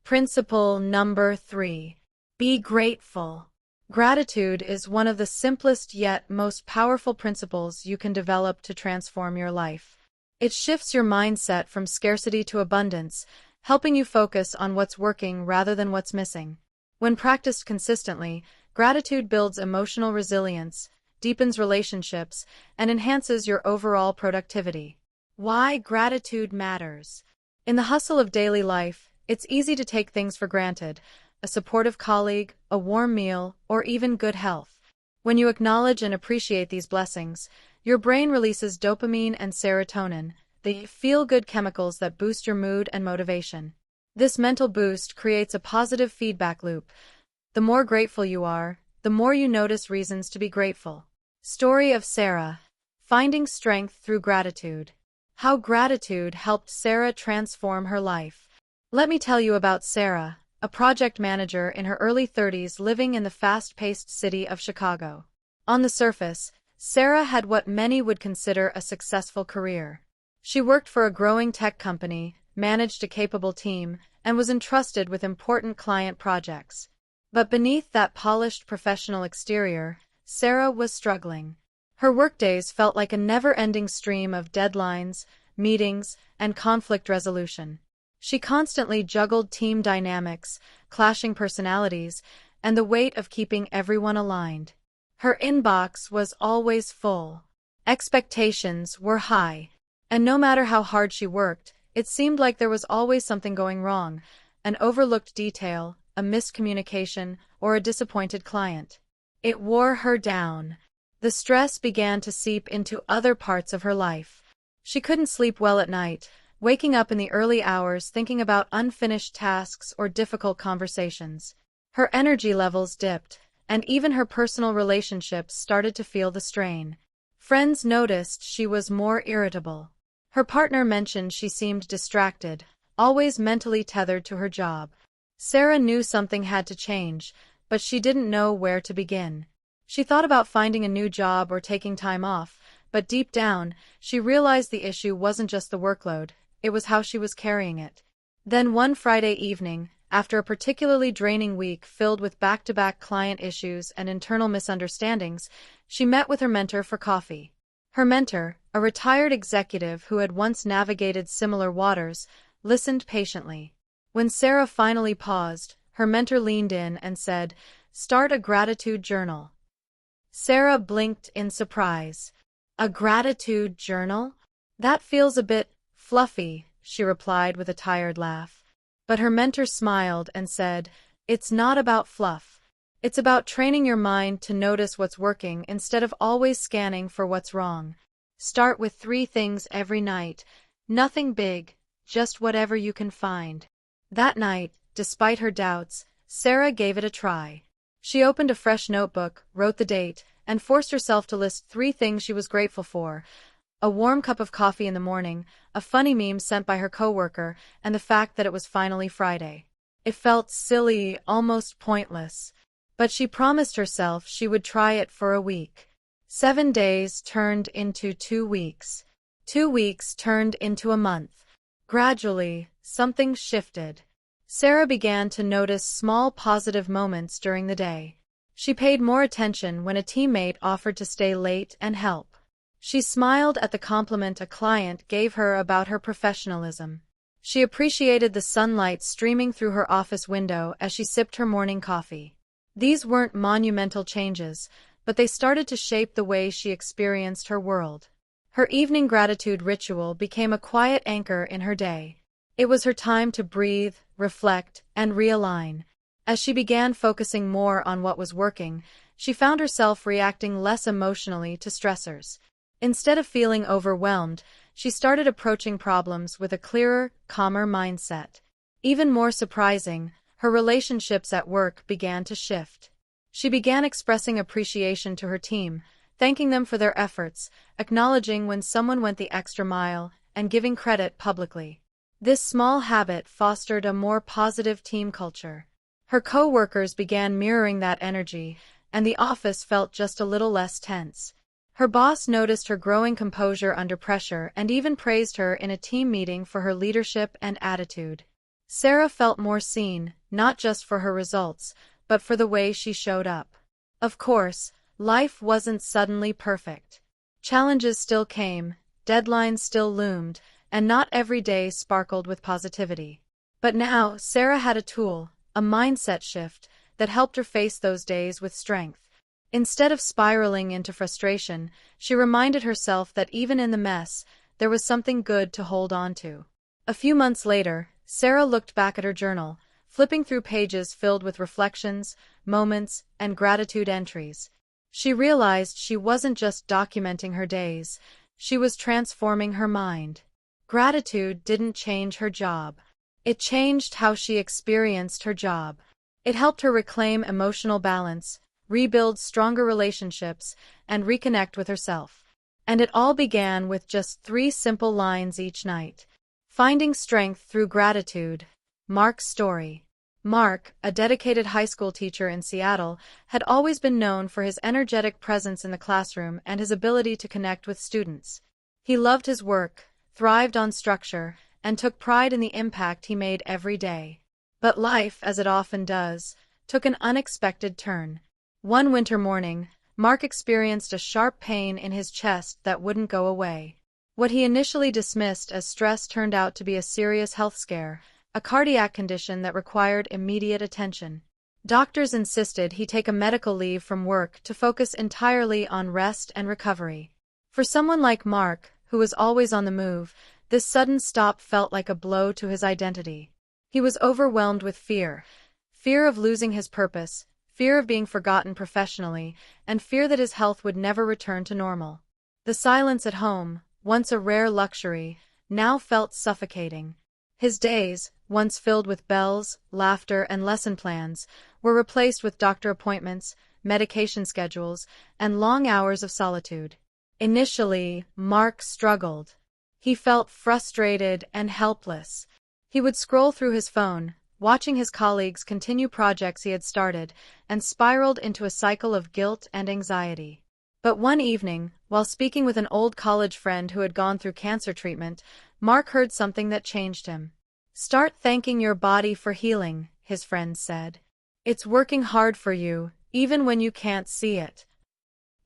Principle number 3. Be grateful. Gratitude is one of the simplest yet most powerful principles you can develop to transform your life. It shifts your mindset from scarcity to abundance, helping you focus on what's working rather than what's missing. When practiced consistently, gratitude builds emotional resilience, deepens relationships, and enhances your overall productivity. Why gratitude matters. In the hustle of daily life, it's easy to take things for granted: a supportive colleague, a warm meal, or even good health. When you acknowledge and appreciate these blessings, your brain releases dopamine and serotonin, the feel-good chemicals that boost your mood and motivation. This mental boost creates a positive feedback loop. The more grateful you are, the more you notice reasons to be grateful. Story of Sarah. Finding strength through gratitude. How gratitude helped Sarah transform her life. Let me tell you about Sarah, a project manager in her early 30s living in the fast-paced city of Chicago. On the surface, Sarah had what many would consider a successful career. She worked for a growing tech company, managed a capable team, and was entrusted with important client projects. But beneath that polished professional exterior, Sarah was struggling. Her workdays felt like a never-ending stream of deadlines, meetings, and conflict resolution. She constantly juggled team dynamics, clashing personalities, and the weight of keeping everyone aligned. Her inbox was always full. Expectations were high. And no matter how hard she worked, it seemed like there was always something going wrong: an overlooked detail, a miscommunication, or a disappointed client. It wore her down. The stress began to seep into other parts of her life. She couldn't sleep well at night, waking up in the early hours thinking about unfinished tasks or difficult conversations. Her energy levels dipped, and even her personal relationships started to feel the strain. Friends noticed she was more irritable. Her partner mentioned she seemed distracted, always mentally tethered to her job. Sarah knew something had to change, but she didn't know where to begin. She thought about finding a new job or taking time off, but deep down, she realized the issue wasn't just the workload, it was how she was carrying it. Then one Friday evening, after a particularly draining week filled with back-to-back client issues and internal misunderstandings, she met with her mentor for coffee. Her mentor, a retired executive who had once navigated similar waters, listened patiently. When Sarah finally paused, her mentor leaned in and said, "Start a gratitude journal." Sarah blinked in surprise. "A gratitude journal? That feels a bit fluffy," she replied with a tired laugh. But her mentor smiled and said, "It's not about fluff. It's about training your mind to notice what's working instead of always scanning for what's wrong. Start with 3 things every night. Nothing big, just whatever you can find." That night, despite her doubts, Sarah gave it a try. She opened a fresh notebook, wrote the date, and forced herself to list 3 things she was grateful for: a warm cup of coffee in the morning, a funny meme sent by her coworker, and the fact that it was finally Friday. It felt silly, almost pointless. But she promised herself she would try it for a week. 7 days turned into 2 weeks. 2 weeks turned into a month. Gradually, something shifted. Sarah began to notice small positive moments during the day. She paid more attention when a teammate offered to stay late and help. She smiled at the compliment a client gave her about her professionalism. She appreciated the sunlight streaming through her office window as she sipped her morning coffee. These weren't monumental changes, but they started to shape the way she experienced her world. Her evening gratitude ritual became a quiet anchor in her day. It was her time to breathe, reflect, and realign. As she began focusing more on what was working, she found herself reacting less emotionally to stressors. Instead of feeling overwhelmed, she started approaching problems with a clearer, calmer mindset. Even more surprising, her relationships at work began to shift. She began expressing appreciation to her team, thanking them for their efforts, acknowledging when someone went the extra mile, and giving credit publicly. This small habit fostered a more positive team culture. Her co-workers began mirroring that energy, and the office felt just a little less tense. Her boss noticed her growing composure under pressure and even praised her in a team meeting for her leadership and attitude. Sarah felt more seen, not just for her results, but for the way she showed up. Of course, life wasn't suddenly perfect. Challenges still came, deadlines still loomed, and not every day sparkled with positivity. But now, Sarah had a tool, a mindset shift, that helped her face those days with strength. Instead of spiraling into frustration, she reminded herself that even in the mess, there was something good to hold on to. A few months later, Sarah looked back at her journal, flipping through pages filled with reflections, moments, and gratitude entries. She realized she wasn't just documenting her days, she was transforming her mind. Gratitude didn't change her job. It changed how she experienced her job. It helped her reclaim emotional balance, rebuild stronger relationships, and reconnect with herself. And it all began with just 3 simple lines each night. Finding strength through gratitude. Mark's story. Mark, a dedicated high school teacher in Seattle, had always been known for his energetic presence in the classroom and his ability to connect with students. He loved his work, thrived on structure, and took pride in the impact he made every day. But life, as it often does, took an unexpected turn. One winter morning, Mark experienced a sharp pain in his chest that wouldn't go away. What he initially dismissed as stress turned out to be a serious health scare, a cardiac condition that required immediate attention. Doctors insisted he take a medical leave from work to focus entirely on rest and recovery. For someone like Mark, who was always on the move, this sudden stop felt like a blow to his identity. He was overwhelmed with fear. Fear of losing his purpose, fear of being forgotten professionally, and fear that his health would never return to normal. The silence at home, once a rare luxury, now felt suffocating. His days, once filled with bells, laughter, and lesson plans, were replaced with doctor appointments, medication schedules, and long hours of solitude. Initially, Mark struggled. He felt frustrated and helpless. He would scroll through his phone, watching his colleagues continue projects he had started, and spiraled into a cycle of guilt and anxiety. But one evening, while speaking with an old college friend who had gone through cancer treatment, Mark heard something that changed him. "Start thanking your body for healing," his friend said. "It's working hard for you, even when you can't see it."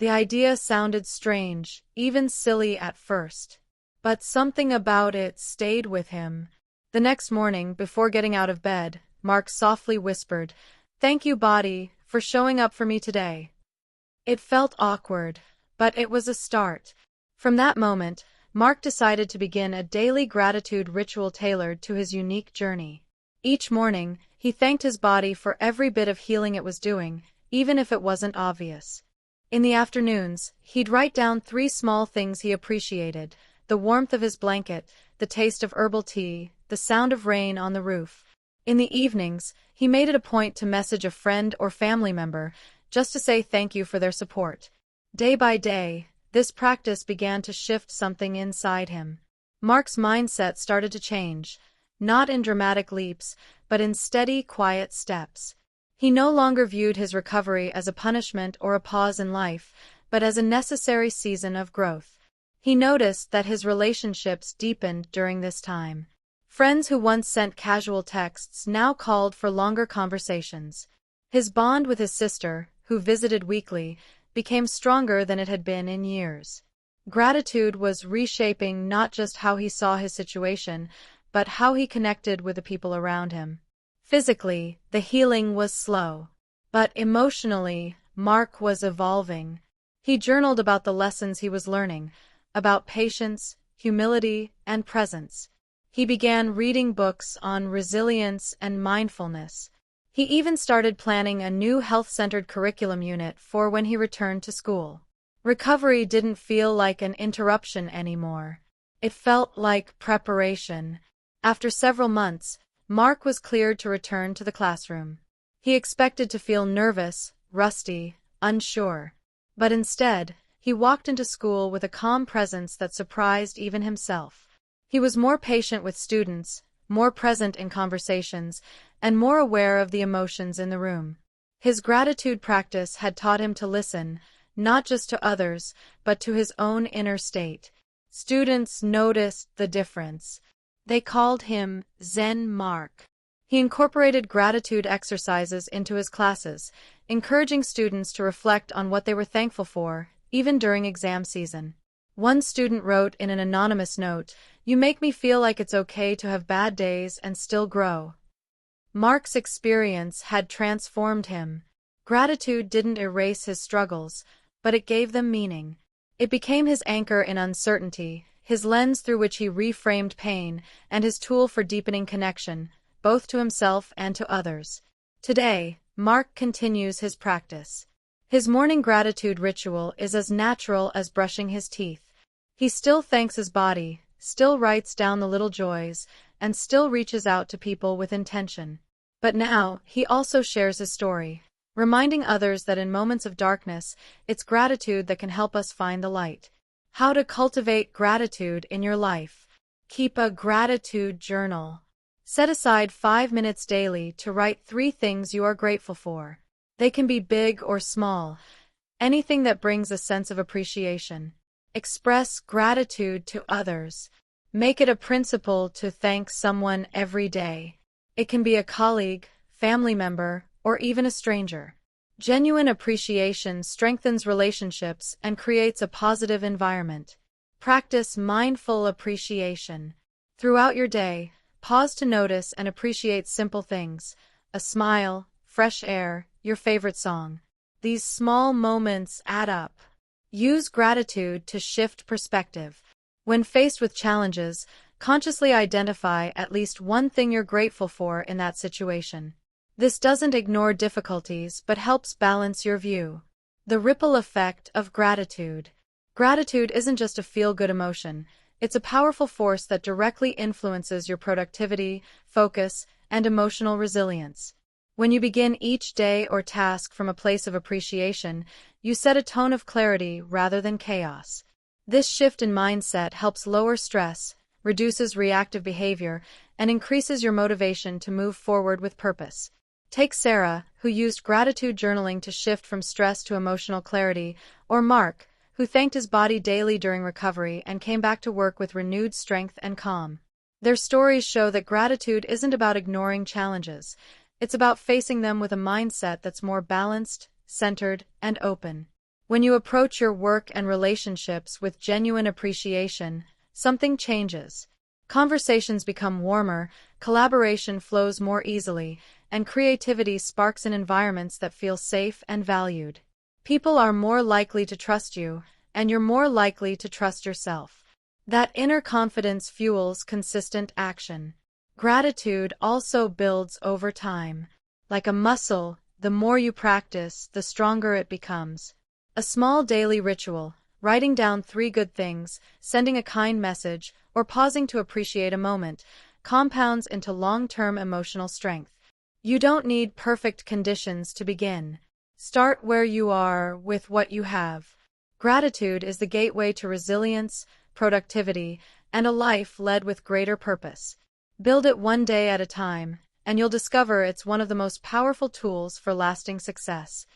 The idea sounded strange, even silly at first. But something about it stayed with him. The next morning, before getting out of bed, Mark softly whispered, "Thank you, body, for showing up for me today." It felt awkward, but it was a start. From that moment, Mark decided to begin a daily gratitude ritual tailored to his unique journey. Each morning, he thanked his body for every bit of healing it was doing, even if it wasn't obvious. In the afternoons, he'd write down 3 small things he appreciated: the warmth of his blanket, the taste of herbal tea, the sound of rain on the roof. In the evenings, he made it a point to message a friend or family member, just to say thank you for their support. Day by day, this practice began to shift something inside him. Mark's mindset started to change, not in dramatic leaps, but in steady, quiet steps. He no longer viewed his recovery as a punishment or a pause in life, but as a necessary season of growth. He noticed that his relationships deepened during this time. Friends who once sent casual texts now called for longer conversations. His bond with his sister, who visited weekly, became stronger than it had been in years. Gratitude was reshaping not just how he saw his situation, but how he connected with the people around him. Physically, the healing was slow. But emotionally, Mark was evolving. He journaled about the lessons he was learning, about patience, humility, and presence. He began reading books on resilience and mindfulness. He even started planning a new health-centered curriculum unit for when he returned to school. Recovery didn't feel like an interruption anymore. It felt like preparation. After several months, Mark was cleared to return to the classroom. He expected to feel nervous, rusty, unsure. But instead, he walked into school with a calm presence that surprised even himself. He was more patient with students, more present in conversations, and more aware of the emotions in the room. His gratitude practice had taught him to listen, not just to others, but to his own inner state. Students noticed the difference. They called him Zen Mark. He incorporated gratitude exercises into his classes, encouraging students to reflect on what they were thankful for, even during exam season. One student wrote in an anonymous note, "You make me feel like it's okay to have bad days and still grow." Mark's experience had transformed him. Gratitude didn't erase his struggles, but it gave them meaning. It became his anchor in uncertainty, his lens through which he reframed pain, and his tool for deepening connection, both to himself and to others. Today, Mark continues his practice. His morning gratitude ritual is as natural as brushing his teeth. He still thanks his body, still writes down the little joys, and still reaches out to people with intention. But now, he also shares his story, reminding others that in moments of darkness, it's gratitude that can help us find the light. How to cultivate gratitude in your life. Keep a gratitude journal. Set aside 5 minutes daily to write 3 things you are grateful for. They can be big or small, anything that brings a sense of appreciation. Express gratitude to others. Make it a principle to thank someone every day. It can be a colleague, family member, or even a stranger. Genuine appreciation strengthens relationships and creates a positive environment. Practice mindful appreciation. Throughout your day, pause to notice and appreciate simple things: a smile, fresh air, your favorite song. These small moments add up. Use gratitude to shift perspective. When faced with challenges, consciously identify at least one thing you're grateful for in that situation. This doesn't ignore difficulties but helps balance your view. The ripple effect of gratitude. Gratitude isn't just a feel-good emotion, it's a powerful force that directly influences your productivity, focus, and emotional resilience. When you begin each day or task from a place of appreciation, you set a tone of clarity rather than chaos. This shift in mindset helps lower stress, reduces reactive behavior, and increases your motivation to move forward with purpose. Take Sarah, who used gratitude journaling to shift from stress to emotional clarity, or Mark, who thanked his body daily during recovery and came back to work with renewed strength and calm. Their stories show that gratitude isn't about ignoring challenges. It's about facing them with a mindset that's more balanced, centered, and open. When you approach your work and relationships with genuine appreciation, something changes. Conversations become warmer, collaboration flows more easily, and creativity sparks in environments that feel safe and valued. People are more likely to trust you, and you're more likely to trust yourself. That inner confidence fuels consistent action. Gratitude also builds over time. Like a muscle, the more you practice, the stronger it becomes. A small daily ritual, writing down 3 good things, sending a kind message, or pausing to appreciate a moment, compounds into long-term emotional strength. You don't need perfect conditions to begin. Start where you are with what you have. Gratitude is the gateway to resilience, productivity, and a life led with greater purpose. Build it one day at a time, and you'll discover it's one of the most powerful tools for lasting success.